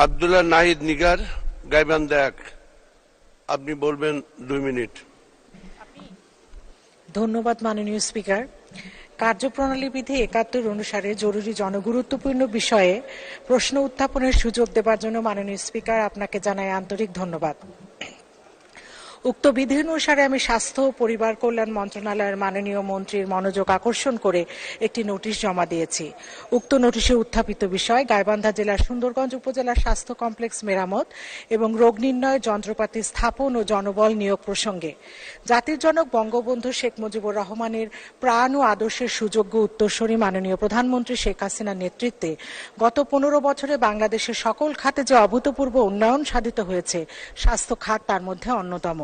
আব্দুল্লাহ নাহিদ নিগার, গাইবান্ধা 1। আপনি বলবেন 2 মিনিট। ধন্যবাদ মাননীয় স্পিকার। কার্যপ্রণালী বিধি ৭১ অনুসারে জরুরি জনগুরুত্বপূর্ণ বিষয়ে প্রশ্ন উত্থাপনের সুযোগ দেবার জন্য মাননীয় স্পিকার আপনাকে জানাই আন্তরিক ধন্যবাদ। উক্ত বিধি অনুসারে আমি স্বাস্থ্য ও পরিবার কল্যাণ মন্ত্রণালয়ের মাননীয় মন্ত্রীর মনোযোগ আকর্ষণ করে একটি নোটিশ জমা দিয়েছি। উক্ত নোটিশে উত্থাপিত বিষয় গাইবান্ধা জেলার সুন্দরগঞ্জ উপজেলার স্বাস্থ্য কমপ্লেক্স মেরামত এবং রোগ নির্ণয় যন্ত্রপাতি স্থাপন ও জনবল নিয়োগ প্রসঙ্গে জাতির জনক বঙ্গবন্ধু শেখ মুজিবুর রহমানের প্রাণ ও আদর্শের সুযোগ্য উত্তরসূরি মাননীয় প্রধানমন্ত্রী শেখ হাসিনার নেতৃত্বে গত 15 বছরে বাংলাদেশের সকল খাতে যে অভূতপূর্ব উন্নয়ন সাধিত হয়েছে, স্বাস্থ্য খাত তার মধ্যে অন্যতম।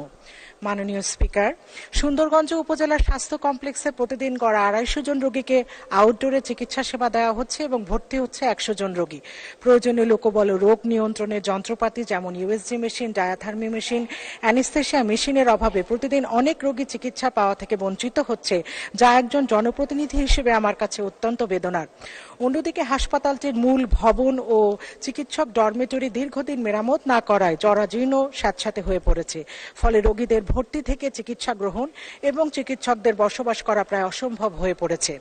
মাননীয় স্পিকার, সুন্দরগঞ্জ উপজেলার স্বাস্থ্য কমপ্লেক্সে প্রতিদিন গড়ে 250 জন রোগীকে আউটডোরে চিকিৎসা সেবা দেওয়া হচ্ছে এবং ভর্তি হচ্ছে 100 জন রোগী। প্রয়োজনীয় লোকবল ও রোগ নিয়ন্ত্রণের যন্ত্রপাতি যেমন USG machine, diathermy machine, anaesthesia মেশিনের অভাবে প্রতিদিন অনেক রোগী চিকিৎসা পাওয়া থেকে বঞ্চিত হচ্ছে, যা একজন জনপ্রতিনিধি হিসেবে আমার কাছে অত্যন্ত বেদনার। অন্যদিকে হাসপাতালটির মূল ভবন ও চিকিৎসক ডরমেটরি দীর্ঘদিন মেরামত না করায় জরাজীর্ণ স্যাঁতস্যাঁতে হয়ে পড়েছে, ফলে রোগীদের ভর্তি থেকে চিকিৎসা গ্রহণ এবং চিকিৎসকদের বসবাস করা প্রায় অসম্ভব হয়ে পড়েছে।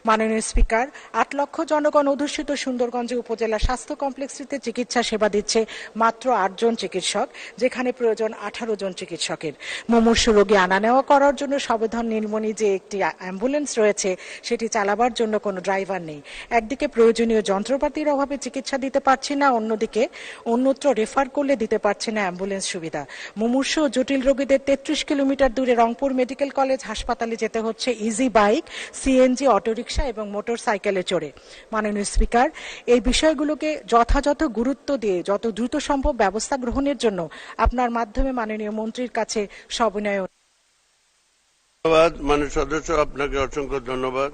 মাননীয় স্পিকার, 8 লক্ষ জনগণ অধ্যুষিত সুন্দরগঞ্জ উপজেলা স্বাস্থ্য কমপ্লেক্সটিতে চিকিৎসা সেবা দিচ্ছে মাত্র 8 জন চিকিৎসক, যেখানে প্রয়োজন 18 জন চিকিৎসকের। মুমূর্ষু রোগী আনা নেওয়া করার জন্য সাবধান নীলমণি যে একটি অ্যাম্বুলেন্স রয়েছে, সেটি চালাবার জন্য কোনো ড্রাইভার নেই। একদিকে প্রয়োজনীয় যন্ত্রপাতির অভাবে চিকিৎসা দিতে পারছি না, অন্যদিকে অন্যত্র রেফার করলে দিতে পারছি না অ্যাম্বুলেন্স সুবিধা। মুমূর্ষু ও জটিল রোগীদের 33 কিলোমিটার দূরে রংপুর মেডিকেল কলেজ হাসপাতালে যেতে হচ্ছে ইজি বাইক, সিএনজি, অটোরিকশা এবং মোটর সাইকেলে চড়ে। মাননীয় স্পিকার, এই বিষয়গুলোকে যথাযথ গুরুত্ব দিয়ে যত দ্রুত সম্ভব ব্যবস্থা গ্রহণের জন্য আপনার মাধ্যমে মাননীয় মন্ত্রীর কাছে সবিনয়। ধন্যবাদ মাননীয় সদস্য, আপনাকে অসংখ্য ধন্যবাদ।